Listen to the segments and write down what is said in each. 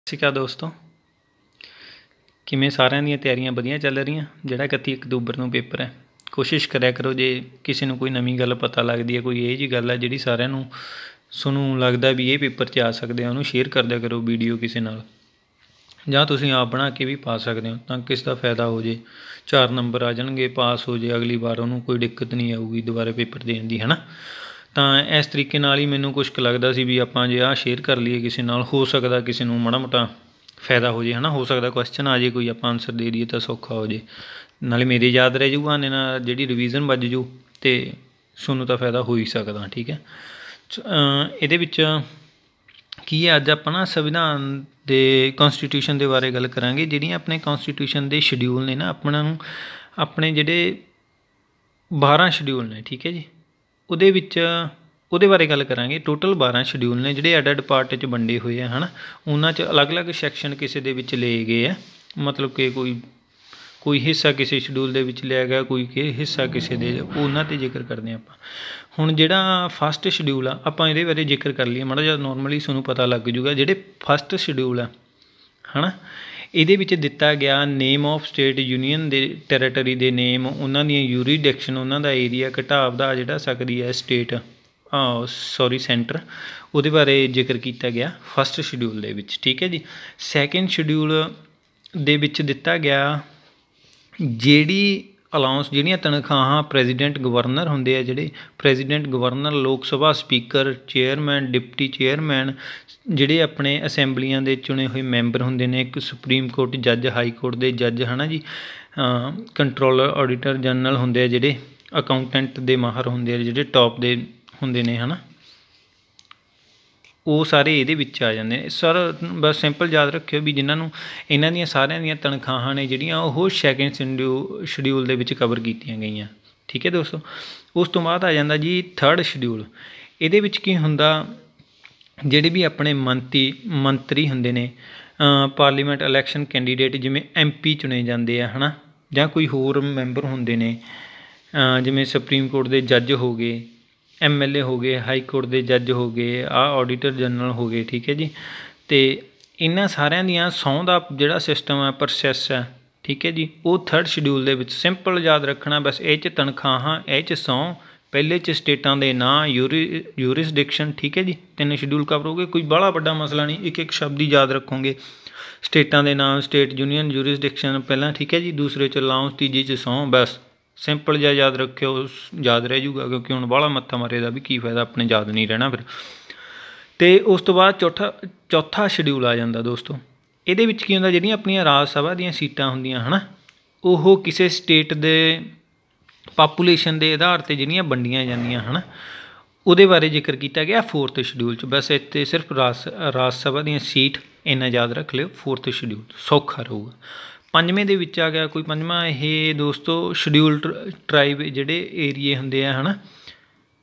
ਸਤਿ ਸ਼੍ਰੀ ਅਕਾਲ ਦੋਸਤੋ, ਕਿਵੇਂ ਸਾਰਿਆਂ ਦੀਆਂ ਤਿਆਰੀਆਂ ਵਧੀਆ ਚੱਲ ਰਹੀਆਂ। ਜਿਹੜਾ 31 ਅਕਤੂਬਰ ਨੂੰ ਪੇਪਰ ਹੈ, ਕੋਸ਼ਿਸ਼ ਕਰਿਆ ਕਰੋ ਜੇ ਕਿਸੇ ਨੂੰ ਕੋਈ ਨਵੀਂ ਗੱਲ ਪਤਾ ਲੱਗਦੀ ਹੈ, ਕੋਈ ਇਹ ਜਿਹੀ ਗੱਲ ਹੈ ਜਿਹੜੀ ਸਾਰਿਆਂ ਨੂੰ ਤੁਹਾਨੂੰ ਲੱਗਦਾ ਵੀ ਇਹ ਪੇਪਰ 'ਚ ਆ ਸਕਦੇ ਆ, ਉਹਨੂੰ ਸ਼ੇਅਰ ਕਰ ਦਿਆ ਕਰੋ ਵੀਡੀਓ ਕਿਸੇ ਨਾਲ, ਜਾਂ ਤੁਸੀਂ ਆਪ ਬਣਾ ਕੇ ਵੀ ਪਾ ਸਕਦੇ ਹੋ ਤਾਂ ਕਿਸ ਦਾ ਫਾਇਦਾ ਹੋ ਜੇ। 4 ਨੰਬਰ ਆ ਜਾਣਗੇ, ਪਾਸ ਹੋ ਜੇ, ਅਗਲੀ ਵਾਰ ਉਹਨੂੰ ਕੋਈ ਦਿੱਕਤ ਨਹੀਂ ਆਊਗੀ ਦੁਬਾਰਾ ਪੇਪਰ ਦੇਣ ਦੀ, ਹੈ ਨਾ। ਤਾਂ ਇਸ ਤਰੀਕੇ ਨਾਲ ਹੀ ਮੈਨੂੰ ਕੁਛ ਕੁ ਲੱਗਦਾ ਸੀ ਵੀ ਆਪਾਂ ਜੇ ਆਹ ਸ਼ੇਅਰ ਕਰ ਲਈਏ ਕਿਸੇ ਨਾਲ, ਹੋ ਸਕਦਾ ਕਿਸੇ ਨੂੰ ਮਾੜਾ ਮੋਟਾ ਫਾਇਦਾ ਹੋ ਜੇ, ਹੈ ਨਾ। ਹੋ ਸਕਦਾ ਕੁਐਸਚਨ ਆ ਜੇ ਕੋਈ, ਆਪਾਂ ਆਨਸਰ ਦੇ ਦਈਏ ਤਾਂ ਸੌਖਾ ਹੋ ਜੇ, ਨਾਲੇ ਮੇਰੇ ਯਾਦ ਰਹਿ ਜੂਗਾ, ਨੇ ਨਾਲ ਜਿਹੜੀ ਰਿਵੀਜ਼ਨ ਵੱਜ ਜੂ ਅਤੇ ਤੁਹਾਨੂੰ ਤਾਂ ਫਾਇਦਾ ਹੋ ਹੀ ਸਕਦਾ। ਠੀਕ ਹੈ, ਇਹਦੇ ਵਿੱਚ ਕੀ ਹੈ, ਅੱਜ ਆਪਾਂ ਨਾ ਸੰਵਿਧਾਨ ਦੇ ਕੌਂਸਟੀਟਿਊਸ਼ਨ ਦੇ ਬਾਰੇ ਗੱਲ ਕਰਾਂਗੇ। ਜਿਹੜੀਆਂ ਆਪਣੇ ਕੌਂਸਟੀਟਿਊਸ਼ਨ ਦੇ ਸ਼ਡਿਊਲ ਨੇ ਨਾ, ਆਪਣਾ ਨੂੰ ਆਪਣੇ ਜਿਹੜੇ 12 ਸ਼ਡਿਊਲ ਨੇ, ਠੀਕ ਹੈ ਜੀ, ਉਹਦੇ ਬਾਰੇ ਗੱਲ ਕਰਾਂਗੇ। ਟੋਟਲ 12 ਸ਼ਡਿਊਲ ਨੇ ਜਿਹੜੇ ਅੱਡ ਅੱਡ ਪਾਰਟ 'ਚ ਵੰਡੇ ਹੋਏ ਆ, ਹੈ ਨਾ। ਉਹਨਾਂ 'ਚ ਅਲੱਗ-ਅਲੱਗ ਸੈਕਸ਼ਨ ਕਿਸੇ ਦੇ ਵਿੱਚ ਲਏ ਗਏ ਆ, ਮਤਲਬ ਕਿ ਕੋਈ ਹਿੱਸਾ ਕਿਸੇ ਸ਼ਡਿਊਲ ਦੇ ਵਿੱਚ ਲਿਆ ਗਿਆ, ਕੋਈ ਹਿੱਸਾ ਕਿਸੇ ਦੇ, ਉਹਨਾਂ 'ਤੇ ਜ਼ਿਕਰ ਕਰਦੇ ਹਾਂ ਆਪਾਂ। ਹੁਣ ਜਿਹੜਾ ਫਸਟ ਸ਼ਡਿਊਲ ਆ, ਆਪਾਂ ਇਹਦੇ ਬਾਰੇ ਜ਼ਿਕਰ ਕਰ ਲਈਏ ਮਾੜਾ ਜਿਹਾ, ਨੋਰਮਲੀ ਤੁਹਾਨੂੰ ਪਤਾ ਲੱਗ ਜੂਗਾ। ਜਿਹੜੇ ਫਸਟ ਸ਼ਡਿਊਲ ਆ, ਹੈ ਨਾ, ਇਹਦੇ ਵਿੱਚ ਦਿੱਤਾ ਗਿਆ ਨੇਮ ਆਫ ਸਟੇਟ ਯੂਨੀਅਨ ਦੇ ਟੈਰੀਟਰੀ ਦੇ ਨੇਮ, ਉਹਨਾਂ ਦੀਆਂ ਯੂਰੀਡਿਕਸ਼ਨ, ਉਹਨਾਂ ਦਾ ਏਰੀਆ, ਘਟਾਵ ਦਾ ਜਿਹੜਾ ਸਕਦੀ ਹੈ ਸਟੇਟ, ਸੈਂਟਰ, ਉਹਦੇ ਬਾਰੇ ਜ਼ਿਕਰ ਕੀਤਾ ਗਿਆ ਫਸਟ ਸ਼ਡਿਊਲ ਦੇ ਵਿੱਚ। ਠੀਕ ਹੈ ਜੀ। ਸੈਕਿੰਡ ਸ਼ਡਿਊਲ ਦੇ ਵਿੱਚ ਦਿੱਤਾ ਗਿਆ ਜਿਹੜੀ ਅਲਾਊਂਸ, ਜਿਹੜੀਆਂ ਤਨਖਾਹਾਂ ਪ੍ਰੈਜ਼ੀਡੈਂਟ ਗਵਰਨਰ ਹੁੰਦੇ ਆ, ਜਿਹੜੇ ਪ੍ਰੈਜ਼ੀਡੈਂਟ ਗਵਰਨਰ, ਲੋਕ ਸਭਾ ਸਪੀਕਰ, ਚੇਅਰਮੈਨ, ਡਿਪਟੀ ਚੇਅਰਮੈਨ, ਜਿਹੜੇ ਆਪਣੇ ਅਸੈਂਬਲੀਆਂ ਦੇ ਚੁਣੇ ਹੋਏ ਮੈਂਬਰ ਹੁੰਦੇ ਨੇ, ਇੱਕ ਸੁਪਰੀਮ ਕੋਰਟ ਜੱਜ, ਹਾਈ ਕੋਰਟ ਦੇ ਜੱਜ, ਹੈ ਨਾ ਜੀ, ਕੰਟਰੋਲਰ, ਆਡੀਟਰ ਜਨਰਲ ਹੁੰਦੇ ਆ, ਜਿਹੜੇ ਅਕਾਊਂਟੈਂਟ ਦੇ ਮਾਹਰ ਹੁੰਦੇ ਆ, ਜਿਹੜੇ ਟੌਪ ਦੇ ਹੁੰਦੇ ਨੇ, ਹੈ ਨਾ, ਉਹ ਸਾਰੇ ਇਹਦੇ ਵਿੱਚ ਆ ਜਾਂਦੇ ਨੇ। ਸਰ ਬਸ ਸਿੰਪਲ ਯਾਦ ਰੱਖਿਓ ਵੀ ਜਿਨ੍ਹਾਂ ਨੂੰ ਇਹਨਾਂ ਦੀਆਂ ਸਾਰਿਆਂ ਦੀਆਂ ਤਨਖਾਹਾਂ ਨੇ ਜਿਹੜੀਆਂ, ਉਹ ਸੈਕਿੰਡ ਸ਼ਡਿਊਲ ਦੇ ਵਿੱਚ ਕਵਰ ਕੀਤੀਆਂ ਗਈਆਂ। ਠੀਕ ਹੈ ਦੋਸਤੋ। ਉਸ ਤੋਂ ਬਾਅਦ ਆ ਜਾਂਦਾ ਜੀ ਥਰਡ ਸ਼ਡਿਊਲ। ਇਹਦੇ ਵਿੱਚ ਕੀ ਹੁੰਦਾ, ਜਿਹੜੇ ਵੀ ਆਪਣੇ ਮੰਤਰੀ ਹੁੰਦੇ ਨੇ, ਪਾਰਲੀਮੈਂਟ ਇਲੈਕਸ਼ਨ ਕੈਂਡੀਡੇਟ, ਜਿਵੇਂ MP ਚੁਣੇ ਜਾਂਦੇ ਆ, ਹੈ ਨਾ, ਜਾਂ ਕੋਈ ਹੋਰ ਮੈਂਬਰ ਹੁੰਦੇ ਨੇ, ਜਿਵੇਂ ਸੁਪਰੀਮ ਕੋਰਟ ਦੇ ਜੱਜ ਹੋ ਗਏ, MLA ਹੋ ਗਏ, ਹਾਈ ਕੋਰਟ ਦੇ ਜੱਜ ਹੋ ਗਏ, ਆਡੀਟਰ ਜਨਰਲ ਹੋ ਗਏ। ਠੀਕ ਹੈ ਜੀ। ਅਤੇ ਇਹਨਾਂ ਸਾਰਿਆਂ ਦੀਆਂ ਸਹੁੰ ਦਾ ਜਿਹੜਾ ਸਿਸਟਮ ਹੈ, ਪ੍ਰੋਸੈਸ ਹੈ, ਠੀਕ ਹੈ ਜੀ, ਉਹ ਥਰਡ ਸ਼ਡਿਊਲ ਦੇ ਵਿੱਚ ਸਿੰਪਲ ਯਾਦ ਰੱਖਣਾ ਬਸ। ਇਹ 'ਚ ਤਨਖਾਹਾਂ, ਇਹ 'ਚ ਸਹੁੰ, ਪਹਿਲੇ 'ਚ ਸਟੇਟਾਂ ਦੇ ਨਾਂ, ਯੂਰਿਸਡਿਕਸ਼ਨ। ਠੀਕ ਹੈ ਜੀ। 3 ਸ਼ਡਿਊਲ ਕਵਰ ਹੋ ਗਏ, ਕੋਈ ਬਾਹਲਾ ਵੱਡਾ ਮਸਲਾ ਨਹੀਂ, ਇੱਕ ਇੱਕ ਸ਼ਬਦ ਹੀ ਯਾਦ ਰੱਖੋਗੇ। ਸਟੇਟਾਂ ਦੇ ਨਾਮ, ਸਟੇਟ ਯੂਨੀਅਨ, ਯੂਰਿਸਡਿਕਸ਼ਨ ਪਹਿਲਾਂ, ਠੀਕ ਹੈ ਜੀ, ਦੂਸਰੇ 'ਚ ਅਲਾਊਂਸ, ਤੀਜੀ 'ਚ ਸਹੁੰ। ਬਸ ਸਿੰਪਲ ਜਿਹਾ ਯਾਦ ਰੱਖਿਓ, ਯਾਦ ਰਹਿ ਜੂਗਾ, ਕਿਉਂਕਿ ਹੁਣ ਬਾਹਲਾ ਮੱਥਾ ਮਾਰੇ ਦਾ ਵੀ ਕੀ ਫਾਇਦਾ, ਆਪਣੇ ਯਾਦ ਨਹੀਂ ਰਹਿਣਾ ਫਿਰ। ਅਤੇ ਉਸ ਤੋਂ ਬਾਅਦ ਚੌਥਾ ਸ਼ਡਿਊਲ ਆ ਜਾਂਦਾ ਦੋਸਤੋ। ਇਹਦੇ ਵਿੱਚ ਕੀ ਹੁੰਦਾ, ਜਿਹੜੀਆਂ ਆਪਣੀਆਂ ਰਾਜ ਸਭਾ ਦੀਆਂ ਸੀਟਾਂ ਹੁੰਦੀਆਂ, ਹੈ ਨਾ, ਉਹ ਕਿਸੇ ਸਟੇਟ ਦੇ ਪਾਪੂਲੇਸ਼ਨ ਦੇ ਆਧਾਰ 'ਤੇ ਜਿਹੜੀਆਂ ਵੰਡੀਆਂ ਜਾਂਦੀਆਂ, ਹੈ ਨਾ, ਉਹਦੇ ਬਾਰੇ ਜ਼ਿਕਰ ਕੀਤਾ ਗਿਆ ਫੋਰਥ ਸ਼ਡਿਊਲ 'ਚ। ਬਸ ਇੱਥੇ ਸਿਰਫ ਰਾਜ ਸਭਾ ਦੀਆਂ ਸੀਟ ਇੰਨਾ ਯਾਦ ਰੱਖ ਲਿਓ, ਫੋਰਥ ਸ਼ਡਿਊਲ ਸੌਖਾ ਰਹੂਗਾ। ਪੰਜਵੇਂ ਦੇ ਵਿੱਚ ਆ ਗਿਆ ਕੋਈ ਪੰਜਵਾਂ, ਇਹ ਦੋਸਤੋ ਛਡਿਊਲਡ ਟਰਾਈਬ, ਜਿਹੜੇ ਏਰੀਏ ਹੁੰਦੇ ਆ, ਹੈ ਨਾ,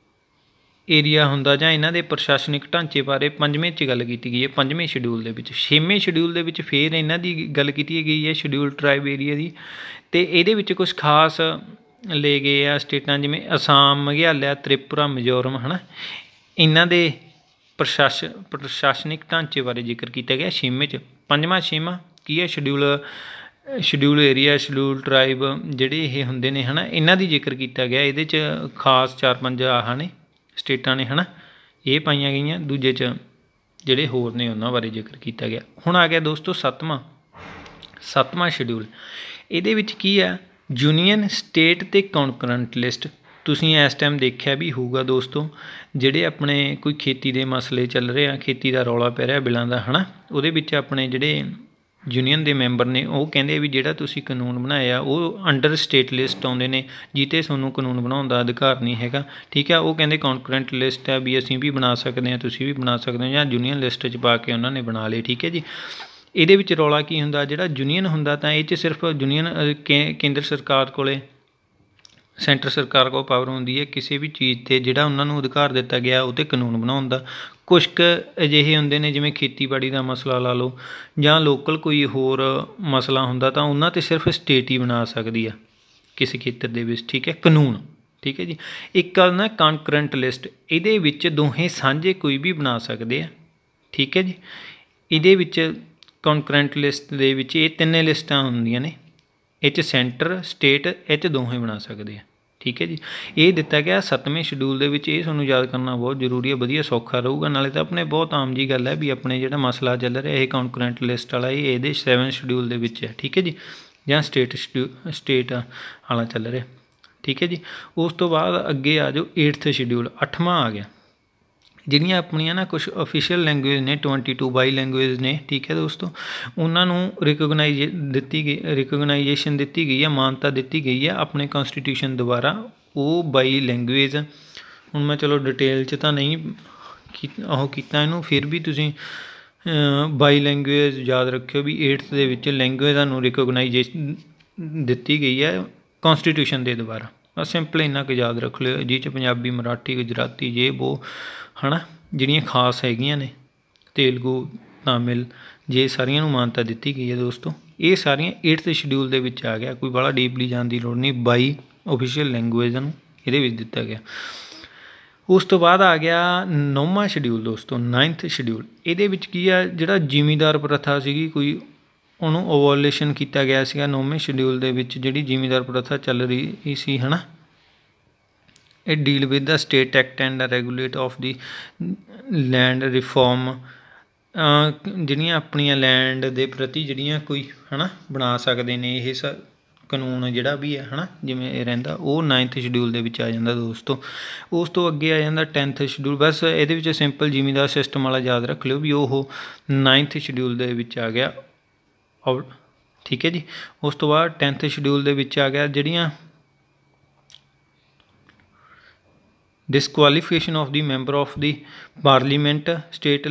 ਏਰੀਆ ਹੁੰਦਾ, ਜਾਂ ਇਹਨਾਂ ਦੇ ਪ੍ਰਸ਼ਾਸਨਿਕ ਢਾਂਚੇ ਬਾਰੇ ਪੰਜਵੇਂ 'ਚ ਗੱਲ ਕੀਤੀ ਗਈ ਹੈ, ਪੰਜਵੇਂ ਸ਼ਡਿਊਲ ਦੇ ਵਿੱਚ। ਛੇਵੇਂ ਸ਼ਡਿਊਲ ਦੇ ਵਿੱਚ ਫਿਰ ਇਹਨਾਂ ਦੀ ਗੱਲ ਕੀਤੀ ਗਈ ਹੈ ਛਡਿਊਲਡ ਟਰਾਈਬ ਏਰੀਆ ਦੀ, ਅਤੇ ਇਹਦੇ ਵਿੱਚ ਕੁਛ ਖਾਸ ਲੈ ਗਏ ਆ ਸਟੇਟਾਂ, ਜਿਵੇਂ ਅਸਾਮ, ਮੇਘਾਲਿਆ, ਤ੍ਰਿਪੁਰਾ, ਮਿਜ਼ੋਰਮ, ਹੈ ਨਾ, ਇਹਨਾਂ ਦੇ ਪ੍ਰਸ਼ਾਸਨਿਕ ਢਾਂਚੇ ਬਾਰੇ ਜ਼ਿਕਰ ਕੀਤਾ ਗਿਆ ਛੇਵੇਂ 'ਚ। ਛੇਵਾਂ ਕੀ ਹੈ, ਸ਼ਡਿਊਲ ਏਰੀਆ, ਸ਼ਡਿਊਲ ਟਰਾਈਬ, ਜਿਹੜੇ ਇਹ ਹੁੰਦੇ ਨੇ, ਹੈ ਨਾ, ਇਹਨਾਂ ਦੀ ਜ਼ਿਕਰ ਕੀਤਾ ਗਿਆ। ਇਹਦੇ 'ਚ ਖਾਸ 4-5 ਆਹ ਨੇ ਸਟੇਟਾਂ ਨੇ, ਹੈ ਨਾ, ਇਹ ਪਾਈਆਂ ਗਈਆਂ। ਦੂਜੇ 'ਚ ਜਿਹੜੇ ਹੋਰ ਨੇ ਉਹਨਾਂ ਬਾਰੇ ਜ਼ਿਕਰ ਕੀਤਾ ਗਿਆ। ਹੁਣ ਆ ਗਿਆ ਦੋਸਤੋ ਸੱਤਵਾਂ ਸ਼ਡਿਊਲ। ਇਹਦੇ ਵਿੱਚ ਕੀ ਆ, ਯੂਨੀਅਨ, ਸਟੇਟ ਅਤੇ ਕੌਨਕਰੈਂਟ ਲਿਸਟ। ਤੁਸੀਂ ਇਸ ਟਾਈਮ ਦੇਖਿਆ ਵੀ ਹੋਊਗਾ ਦੋਸਤੋ, ਜਿਹੜੇ ਆਪਣੇ ਕੋਈ ਖੇਤੀ ਦੇ ਮਸਲੇ ਚੱਲ ਰਹੇ ਆ, ਖੇਤੀ ਦਾ ਰੌਲਾ ਪੈ ਰਿਹਾ ਬਿੱਲਾਂ ਦਾ, ਹੈ ਨਾ, ਉਹਦੇ ਵਿੱਚ ਆਪਣੇ ਜਿਹੜੇ ਯੂਨੀਅਨ ਦੇ ਮੈਂਬਰ ਨੇ, ਉਹ ਕਹਿੰਦੇ ਵੀ ਜਿਹੜਾ ਤੁਸੀਂ ਕਾਨੂੰਨ ਬਣਾਇਆ ਉਹ ਅੰਡਰ ਸਟੇਟ ਲਿਸਟ ਆਉਂਦੇ ਨੇ, ਜਿੱਤੇ ਤੁਹਾਨੂੰ ਕਾਨੂੰਨ ਬਣਾਉਣ ਦਾ ਅਧਿਕਾਰ ਨਹੀਂ ਹੈਗਾ। ਠੀਕ ਹੈ, ਉਹ ਕਹਿੰਦੇ ਕੌਨਕਰੈਂਟ ਲਿਸਟ ਹੈ ਵੀ ਅਸੀਂ ਵੀ ਬਣਾ ਸਕਦੇ ਹਾਂ, ਤੁਸੀਂ ਵੀ ਬਣਾ ਸਕਦੇ ਹੋ, ਜਾਂ ਯੂਨੀਅਨ ਲਿਸਟ 'ਚ ਪਾ ਕੇ ਉਹਨਾਂ ਨੇ ਬਣਾ ਲਏ। ਠੀਕ ਹੈ ਜੀ। ਇਹਦੇ ਵਿੱਚ ਰੌਲਾ ਕੀ ਹੁੰਦਾ, ਜਿਹੜਾ ਯੂਨੀਅਨ ਹੁੰਦਾ ਤਾਂ ਇਹ 'ਚ ਸਿਰਫ ਯੂਨੀਅਨ ਕੇਂਦਰ ਸਰਕਾਰ ਕੋਲ, ਸੈਂਟਰ ਸਰਕਾਰ ਕੋਲ ਪਾਵਰ ਹੁੰਦੀ ਹੈ ਕਿਸੇ ਵੀ ਚੀਜ਼ 'ਤੇ ਜਿਹੜਾ ਉਹਨਾਂ ਨੂੰ ਅਧਿਕਾਰ ਦਿੱਤਾ ਗਿਆ ਉਹ 'ਤੇ ਕਾਨੂੰਨ ਬਣਾਉਣ ਦਾ। ਕੁਛ ਕੁ ਅਜਿਹੇ ਹੁੰਦੇ ਨੇ, ਜਿਵੇਂ ਖੇਤੀਬਾੜੀ ਦਾ ਮਸਲਾ ਲਾ ਲਓ, ਜਾਂ ਲੋਕਲ ਕੋਈ ਹੋਰ ਮਸਲਾ ਹੁੰਦਾ, ਤਾਂ ਉਹਨਾਂ 'ਤੇ ਸਿਰਫ ਸਟੇਟ ਹੀ ਬਣਾ ਸਕਦੀ ਆ ਕਿਸੇ ਖੇਤਰ ਦੇ ਵਿੱਚ। ਠੀਕ ਹੈ, ਕਾਨੂੰਨ। ਠੀਕ ਹੈ ਜੀ। ਇੱਕ ਨਾ ਕੌਨਕਰੈਂਟ ਲਿਸਟ, ਇਹਦੇ ਵਿੱਚ ਦੋਹੇ ਸਾਂਝੇ ਕੋਈ ਵੀ ਬਣਾ ਸਕਦੇ ਆ। ਠੀਕ ਹੈ ਜੀ। ਇਹਦੇ ਵਿੱਚ ਕੌਨਕਰੈਂਟ ਲਿਸਟ ਦੇ ਵਿੱਚ ਇਹ ਤਿੰਨੇ ਲਿਸਟਾਂ ਹੁੰਦੀਆਂ ਨੇ, ਇਹ 'ਚ ਸੈਂਟਰ ਸਟੇਟ ਇਹ 'ਚ ਦੋਵੇਂ ਬਣਾ ਸਕਦੇ ਆ। ਠੀਕ ਹੈ ਜੀ, ਇਹ ਦਿੱਤਾ ਗਿਆ 7ਵੇਂ ਸ਼ਡਿਊਲ ਦੇ ਵਿੱਚ। ਇਹ ਤੁਹਾਨੂੰ ਯਾਦ ਕਰਨਾ ਬਹੁਤ ਜ਼ਰੂਰੀ ਹੈ, ਵਧੀਆ ਸੌਖਾ ਰਹੂਗਾ। ਨਾਲੇ ਤਾਂ ਆਪਣੇ ਬਹੁਤ ਆਮ ਜੀ ਗੱਲ ਹੈ ਵੀ ਆਪਣੇ ਜਿਹੜਾ ਮਸਲਾ ਚੱਲ ਰਿਹਾ ਇਹ ਕੌਨਕਰੈਂਟ ਲਿਸਟ ਵਾਲਾ ਇਹ ਇਹਦੇ 7ਵੇਂ ਸ਼ਡਿਊਲ ਦੇ ਵਿੱਚ ਹੈ। ਠੀਕ ਹੈ ਜੀ, ਜਾਂ ਸਟੇਟ ਵਾਲਾ ਚੱਲ ਰਿਹਾ। ਠੀਕ ਹੈ ਜੀ, ਉਸ ਤੋਂ ਬਾਅਦ ਅੱਗੇ ਆ ਜਾਓ 8th ਸ਼ਡਿਊਲ, 8ਵਾਂ ਆ ਗਿਆ। ਜਿਹੜੀਆਂ ਆਪਣੀਆਂ ਨਾ ਕੁਛ ਔਫੀਸ਼ੀਅਲ ਲੈਂਗੁਏਜ ਨੇ 22 ਬਾਈ ਲੈਂਗੁਏਜ ਨੇ, ਠੀਕ ਹੈ ਦੋਸਤੋ, ਉਹਨਾਂ ਨੂੰ ਰਿਕੋਗਨਾਈਜੇਸ਼ਨ ਦਿੱਤੀ ਗਈ ਹੈ, ਮਾਨਤਾ ਦਿੱਤੀ ਗਈ ਹੈ ਆਪਣੇ ਕੌਨਸਟੀਟਿਊਸ਼ਨ ਦੁਆਰਾ। ਉਹ ਬਾਈ ਲੈਂਗੁਏਜ ਹੁਣ ਮੈਂ ਚਲੋ ਡਿਟੇਲ 'ਚ ਤਾਂ ਨਹੀਂ ਉਹ ਕੀਤਾ ਇਹਨੂੰ, ਫਿਰ ਵੀ ਤੁਸੀਂ ਬਾਈ ਲੈਂਗੁਏਜ ਯਾਦ ਰੱਖਿਓ ਵੀ 8th ਦੇ ਵਿੱਚ ਲੈਂਗੁਏਜਾਂ ਨੂੰ ਰਿਕੋਗਨਾਈਜੇਸ਼ਨ ਦਿੱਤੀ ਗਈ ਹੈ ਕੌਨਸਟੀਟਿਊਸ਼ਨ ਦੇ ਦੁਆਰਾ। ਬਸ ਸਿੰਪਲ ਇੰਨਾ ਕੁ ਯਾਦ ਰੱਖ ਲਿਓ, ਜਿਹ 'ਚ ਪੰਜਾਬੀ, ਮਰਾਠੀ, ਗੁਜਰਾਤੀ ਜੇ ਵੋ ਹੈ ਨਾ ਜਿਹੜੀਆਂ ਖਾਸ ਹੈਗੀਆਂ ਨੇ, ਤੇਲਗੂ, ਤਾਮਿਲ, ਜੇ ਸਾਰੀਆਂ ਨੂੰ ਮਾਨਤਾ ਦਿੱਤੀ ਗਈ ਹੈ ਦੋਸਤੋ। ਇਹ ਸਾਰੀਆਂ 8th ਸ਼ਡਿਊਲ ਦੇ ਵਿੱਚ ਆ ਗਿਆ, ਕੋਈ ਬਾਹਲਾ ਡੀਪਲੀ ਜਾਣ ਦੀ ਲੋੜ ਨਹੀਂ। ਬਾਈ ਓਫੀਸ਼ੀਅਲ ਲੈਂਗੁਏਜਾਂ ਨੂੰ ਇਹਦੇ ਵਿੱਚ ਦਿੱਤਾ ਗਿਆ। ਉਸ ਤੋਂ ਬਾਅਦ ਆ ਗਿਆ 9ਵਾਂ ਸ਼ਡਿਊਲ ਦੋਸਤੋ, 9th ਸ਼ਡਿਊਲ। ਇਹਦੇ ਵਿੱਚ ਕੀ ਆ, ਜਿਹੜਾ ਜ਼ਿਮੀਂਦਾਰ ਪ੍ਰਥਾ ਸੀਗੀ ਕੋਈ, ਉਹਨੂੰ ਅਬੋਲਿਸ਼ਨ ਕੀਤਾ ਗਿਆ ਸੀਗਾ 9ਵੇਂ ਸ਼ਡਿਊਲ ਦੇ ਵਿੱਚ। ਜਿਹੜੀ ਜ਼ਿਮੀਂਦਾਰ ਪ੍ਰਥਾ ਚੱਲ ਰਹੀ ਸੀ ਹੈ ਨਾ, ਇਹ deal with the state act and regulate of the land reform. ਜਿਹੜੀਆਂ ਆਪਣੀਆਂ ਲੈਂਡ ਦੇ ਪ੍ਰਤੀ ਜਿਹੜੀਆਂ ਕੋਈ ਹੈ ਨਾ ਬਣਾ ਸਕਦੇ ਨੇ ਇਹ ਕਾਨੂੰਨ ਜਿਹੜਾ ਵੀ ਹੈ ਨਾ, ਜਿਵੇਂ ਇਹ ਰਹਿੰਦਾ, ਉਹ 9th ਸ਼ਡਿਊਲ ਦੇ ਵਿੱਚ ਆ ਜਾਂਦਾ ਦੋਸਤੋ। ਉਸ ਤੋਂ ਅੱਗੇ ਆ ਜਾਂਦਾ 10th ਸ਼ਡਿਊਲ। ਬਸ ਇਹਦੇ ਵਿੱਚ ਸਿੰਪਲ ਜ਼ਿਮੀਂਦਾਰ ਸਿਸਟਮ ਵਾਲਾ ਯਾਦ ਰੱਖ ਲਿਓ ਵੀ ਉਹ 9th ਸ਼ਡਿਊਲ ਦੇ ਵਿੱਚ ਆ ਗਿਆ। ਠੀਕ ਹੈ ਜੀ, ਉਸ ਤੋਂ ਬਾਅਦ 10th ਸ਼ਡਿਊਲ ਦੇ ਵਿੱਚ ਆ ਗਿਆ ਜਿਹੜੀਆਂ disqualification of the member of the parliament state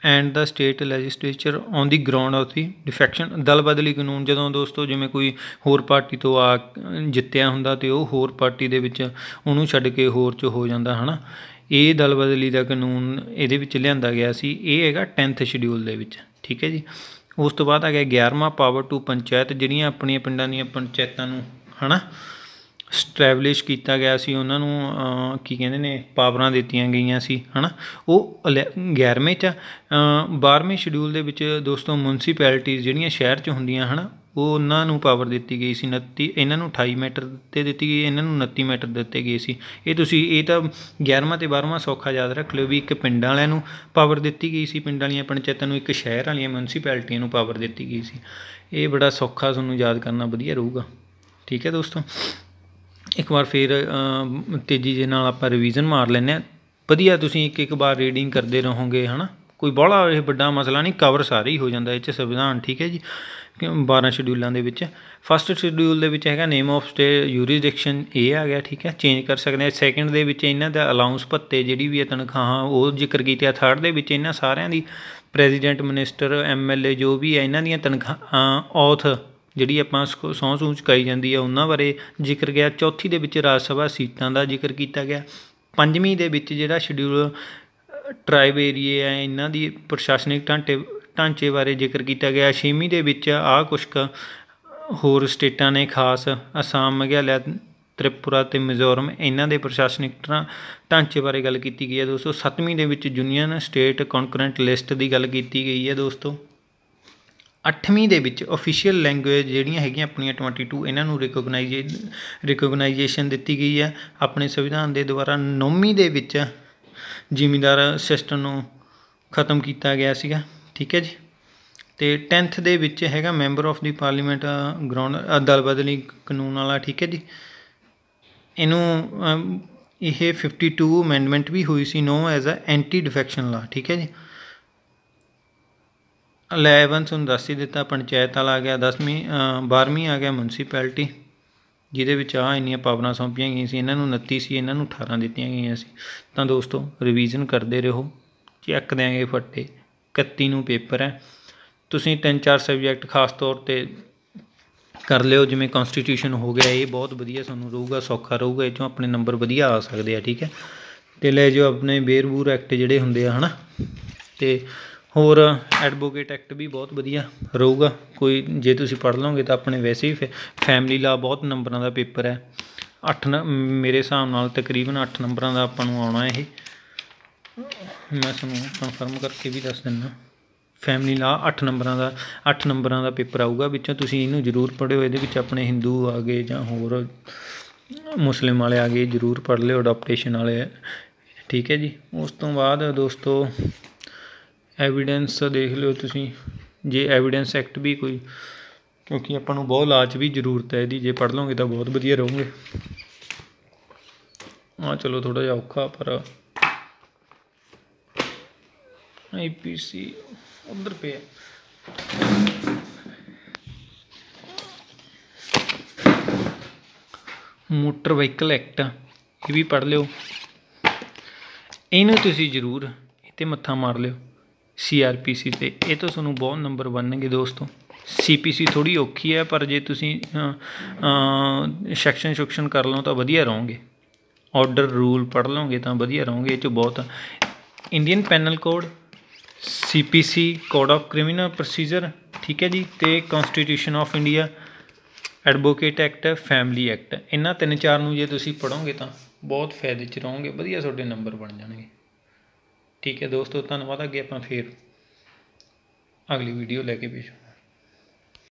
and the state legislature on the ground of the defection. ਦਲ ਬਦਲੀ ਕਾਨੂੰਨ, ਜਦੋਂ ਦੋਸਤੋ ਜਿਵੇਂ ਕੋਈ ਹੋਰ ਪਾਰਟੀ ਤੋਂ ਆ ਜਿੱਤਿਆ ਹੁੰਦਾ ਅਤੇ ਉਹ ਹੋਰ ਪਾਰਟੀ ਦੇ ਵਿੱਚ ਉਹਨੂੰ ਛੱਡ ਕੇ ਹੋਰ 'ਚ ਹੋ ਜਾਂਦਾ ਹੈ ਨਾ, ਇਹ ਦਲ ਬਦਲੀ ਦਾ ਕਾਨੂੰਨ ਇਹਦੇ ਵਿੱਚ ਲਿਆਂਦਾ ਗਿਆ ਸੀ। ਇਹ ਹੈਗਾ 10th ਸ਼ਡਿਊਲ ਦੇ ਵਿੱਚ। ਠੀਕ ਹੈ ਜੀ, ਉਸ ਤੋਂ ਬਾਅਦ ਆ ਗਿਆ 11ਵਾਂ ਪਾਵਰ ਟੂ ਪੰਚਾਇਤ। ਜਿਹੜੀਆਂ ਆਪਣੀਆਂ ਪਿੰਡਾਂ ਦੀਆਂ ਪੰਚਾਇਤਾਂ ਨੂੰ ਹੈ ਨਾ ਸਟੈਬਲਿਸ਼ ਕੀਤਾ ਗਿਆ ਸੀ, ਉਹਨਾਂ ਨੂੰ ਕੀ ਕਹਿੰਦੇ ਨੇ ਪਾਵਰਾਂ ਦਿੱਤੀਆਂ ਗਈਆਂ ਸੀ ਹੈ ਨਾ, ਉਹ 11ਵੇਂ 'ਚ। 12ਵੇਂ ਸ਼ਡਿਊਲ ਦੇ ਵਿੱਚ ਦੋਸਤੋ ਮਿਊਨਸੀਪੈਲਿਟੀਜ਼ ਜਿਹੜੀਆਂ ਸ਼ਹਿਰ 'ਚ ਹੁੰਦੀਆਂ ਹੈ ਨਾ, ਉਹ ਉਹਨਾਂ ਨੂੰ ਪਾਵਰ ਦਿੱਤੀ ਗਈ ਸੀ 29। ਇਹਨਾਂ ਨੂੰ 28 ਮੀਟਰ 'ਤੇ ਦਿੱਤੀ ਗਈ, ਇਹਨਾਂ ਨੂੰ 29 ਮੀਟਰ ਦਿੱਤੇ ਗਏ ਸੀ। ਇਹ ਤੁਸੀਂ ਇਹ ਤਾਂ 11ਵਾਂ ਅਤੇ 12ਵਾਂ ਸੌਖਾ ਯਾਦ ਰੱਖ ਲਿਓ ਵੀ ਇੱਕ ਪਿੰਡਾਂ ਵਾਲਿਆਂ ਨੂੰ ਪਾਵਰ ਦਿੱਤੀ ਗਈ ਸੀ, ਪਿੰਡਾਂ ਵਾਲੀਆਂ ਪੰਚਾਇਤਾਂ ਨੂੰ, ਇੱਕ ਸ਼ਹਿਰ ਵਾਲੀਆਂ ਮਿਊਨਸੀਪੈਲਿਟੀਆਂ ਨੂੰ ਪਾਵਰ ਦਿੱਤੀ ਗਈ ਸੀ। ਇਹ ਬੜਾ ਸੌਖਾ ਤੁਹਾਨੂੰ ਯਾਦ ਕਰਨਾ ਵਧੀਆ ਰਹੂਗਾ। ਠੀਕ ਹੈ ਦੋਸਤੋ, ਇੱਕ ਵਾਰ ਫਿਰ ਤੇਜ਼ੀ ਦੇ ਨਾਲ ਆਪਾਂ ਰਿਵੀਜ਼ਨ ਮਾਰ ਲੈਂਦੇ ਹਾਂ। ਵਧੀਆ ਤੁਸੀਂ ਇੱਕ ਵਾਰ ਰੀਡਿੰਗ ਕਰਦੇ ਰਹੋਗੇ ਹੈ ਨਾ, ਕੋਈ ਬਾਹਲਾ ਇਹ ਵੱਡਾ ਮਸਲਾ ਨਹੀਂ, ਕਵਰ ਸਾਰੇ ਹੀ ਹੋ ਜਾਂਦਾ ਇਹ 'ਚ ਸੰਵਿਧਾਨ। ਠੀਕ ਹੈ ਜੀ, 12 ਸ਼ਡਿਊਲਾਂ ਦੇ ਵਿੱਚ। ਫਸਟ ਸ਼ਡਿਊਲ ਦੇ ਵਿੱਚ ਹੈਗਾ ਨੇਮ ਆਫ ਸਟੇਟ ਯੂਰੀਸਡਿਕਸ਼ਨ, ਇਹ ਆ ਗਿਆ। ਠੀਕ ਹੈ, ਚੇਂਜ ਕਰ ਸਕਦੇ ਹਾਂ। ਸੈਕਿੰਡ ਦੇ ਵਿੱਚ ਇਹਨਾਂ ਦਾ ਅਲਾਊਂਸ ਭੱਤੇ ਜਿਹੜੀ ਵੀ ਹੈ ਤਨਖਾਹਾਂ ਉਹ ਜ਼ਿਕਰ ਕੀਤੇ ਆ। ਥਰਡ ਦੇ ਵਿੱਚ ਇਹਨਾਂ ਸਾਰਿਆਂ ਦੀ ਪ੍ਰੈਜ਼ੀਡੈਂਟ, ਮਿਨਿਸਟਰ, MLA ਜੋ ਵੀ ਹੈ ਇਹਨਾਂ ਦੀਆਂ ਤਨਖਾਹਾਂ, ਔਥ ਜਿਹੜੀ ਆਪਾਂ ਸਹੁੰ ਸੂੰ ਚੁਕਾਈ ਜਾਂਦੀ ਹੈ ਉਹਨਾਂ ਬਾਰੇ ਜ਼ਿਕਰ ਗਿਆ। ਚੌਥੀ ਦੇ ਵਿੱਚ ਰਾਜ ਸਭਾ ਸੀਟਾਂ ਦਾ ਜ਼ਿਕਰ ਕੀਤਾ ਗਿਆ। 5ਵੀਂ ਦੇ ਵਿੱਚ ਜਿਹੜਾ ਸ਼ਡਿਊਲ ਟਰਾਈਬ ਏਰੀਏ ਹੈ ਇਹਨਾਂ ਦੀ ਪ੍ਰਸ਼ਾਸਨਿਕ ਢਾਂਚੇ ਬਾਰੇ ਜ਼ਿਕਰ ਕੀਤਾ ਗਿਆ। 6ਵੀਂ ਦੇ ਵਿੱਚ ਆਹ ਕੁਛ ਕੁ ਹੋਰ ਸਟੇਟਾਂ ਨੇ ਖਾਸ, ਅਸਾਮ, ਮੇਘਾਲਿਆ, ਤ੍ਰਿਪੁਰਾ ਅਤੇ ਮਿਜ਼ੋਰਮ, ਇਹਨਾਂ ਦੇ ਪ੍ਰਸ਼ਾਸਨਿਕ ਢਾਂਚੇ ਬਾਰੇ ਗੱਲ ਕੀਤੀ ਗਈ ਹੈ ਦੋਸਤੋ। 7ਵੀਂ ਦੇ ਵਿੱਚ ਯੂਨੀਅਨ ਸਟੇਟ ਕੌਨਕਰੈਂਟ ਲਿਸਟ ਦੀ ਗੱਲ ਕੀਤੀ ਗਈ ਹੈ ਦੋਸਤੋ। 8ਵੀਂ ਦੇ ਵਿੱਚ ਓਫੀਸ਼ੀਅਲ ਲੈਂਗੁਏਜ ਜਿਹੜੀਆਂ ਹੈਗੀਆਂ ਆਪਣੀਆਂ 22 ਇਹਨਾਂ ਨੂੰ ਰਿਕੋਗਨਾਈਜੇਸ਼ਨ ਦਿੱਤੀ ਗਈ ਹੈ ਆਪਣੇ ਸੰਵਿਧਾਨ ਦੇ ਦੁਆਰਾ। 9ਵੀਂ ਦੇ ਵਿੱਚ ਜ਼ਿਮੀਂਦਾਰ ਸਿਸਟਮ ਨੂੰ ਖ਼ਤਮ ਕੀਤਾ ਗਿਆ ਸੀਗਾ। ਠੀਕ ਹੈ ਜੀ, ਅਤੇ 10th ਦੇ ਵਿੱਚ ਹੈਗਾ member of the parliament ground Dal ਬਦਲੀ ਕਾਨੂੰਨ ਵਾਲਾ। ਠੀਕ ਹੈ ਜੀ, ਇਹਨੂੰ ਇਹ 52 ਅਮੈਂਡਮੈਂਟ ਵੀ ਹੋਈ ਸੀ, ਨੋ ਐਜ਼ ਅ ਐਂਟੀ ਡਿਫੈਕਸ਼ਨ ਲਾ। ਠੀਕ ਹੈ ਜੀ, 11 ਤੁਹਾਨੂੰ ਦੱਸ ਹੀ ਦਿੱਤਾ, ਪੰਚਾਇਤ ਵਾਲਾ ਆ ਗਿਆ। 12ਵੀਂ ਆ ਗਿਆ ਮਿਊਨਸੀਪੈਲਿਟੀ, ਜਿਹਦੇ ਵਿੱਚ ਇੰਨੀਆਂ ਪਾਵਰਾਂ ਸੌਂਪੀਆਂ ਗਈਆਂ ਸੀ। ਇਹਨਾਂ ਨੂੰ 29 ਸੀ, ਇਹਨਾਂ ਨੂੰ 18 ਦਿੱਤੀਆਂ ਗਈਆਂ ਸੀ। ਤਾਂ ਦੋਸਤੋ ਰਿਵੀਜ਼ਨ ਕਰਦੇ ਰਹੋ, ਚੱਕ ਦਿਆਂਗੇ ਫੱਟੇ। 31 ਨੂੰ ਪੇਪਰ ਹੈ, ਤੁਸੀਂ 3-4 ਸਬਜੈਕਟ ਖਾਸ ਤੌਰ 'ਤੇ ਕਰ ਲਿਓ, ਜਿਵੇਂ ਕੌਨਸਟੀਟਿਊਸ਼ਨ ਹੋ ਗਿਆ, ਇਹ ਬਹੁਤ ਵਧੀਆ ਤੁਹਾਨੂੰ ਰਹੂਗਾ, ਸੌਖਾ ਰਹੂਗਾ, ਇਹ 'ਚੋਂ ਆਪਣੇ ਨੰਬਰ ਵਧੀਆ ਆ ਸਕਦੇ ਆ। ਠੀਕ ਹੈ, ਅਤੇ ਲੈ ਜਾਓ ਆਪਣੇ ਬੇਅਰਬੂਰ ਐਕਟ ਜਿਹੜੇ ਹੁੰਦੇ ਆ ਹੈ ਨਾ, ਅਤੇ ਹੋਰ ਐਡਵੋਕੇਟ ਐਕਟ ਵੀ ਬਹੁਤ ਵਧੀਆ ਰਹੂਗਾ। ਕੋਈ ਜੇ ਤੁਸੀਂ ਪੜ੍ਹ ਲਓਗੇ ਤਾਂ ਆਪਣੇ ਵੈਸੇ ਹੀ ਫੈਮਿਲੀ ਲਾ ਬਹੁਤ ਨੰਬਰਾਂ ਦਾ ਪੇਪਰ ਹੈ। 8 ਮੇਰੇ ਹਿਸਾਬ ਨਾਲ ਤਕਰੀਬਨ 8 ਨੰਬਰਾਂ ਦਾ ਆਪਾਂ ਨੂੰ ਆਉਣਾ ਇਹ, ਮੈਂ ਤੁਹਾਨੂੰ ਕਨਫਰਮ ਕਰਕੇ ਵੀ ਦੱਸ ਦਿੰਦਾ। फैमिली ला 8 नंबरां का पेपर आऊगा विचों तुसीं इहनूं जरूर पढ़िओ। इहदे विच अपने हिंदू आ गए जां होर मुस्लिम वाले आ गए, जरूर पढ़ लिओ अडोप्टेशन वाले, ठीक है जी। उस तो बाद दोस्तों एविडेंस देख लिओ तुसीं, जे एविडेंस एक्ट भी कोई, क्योंकि आपां नूं बहुत लाच भी जरूरत है इहदी, जे पढ़ लोगे तो बहुत वधिया रहोगे। हाँ चलो थोड़ा जिहा औखा पर IPC उधर पे मोटर व्हीकल एक्ट ये भी पढ़ लिओ, इन्हूं तुसीं जरूर इत्ते मत्था मार लिओ। CRPC ते ये तो तुहानूं बहुत नंबर बनणगे दोस्तों। CPC थोड़ी औखी है, पर जे तुसीं सैक्शन सुक्शन कर लो तो वधिया रहोगे। ऑर्डर रूल पढ़ लोगे तो वधिया रहोगे। ये बहुत Indian panel code, CPC code of criminal procedure, ठीक है जी, तो constitution of India, advocate act, family act, इन्हां 3-4 नूं जे तुसीं पढ़ोगे तो बहुत फायदे च रहोगे, वधिया तुहाडे नंबर बन जाणगे। ठीक है दोस्तों, धन्नवाद। अगे आपां फिर अगली वीडियो लैके पेश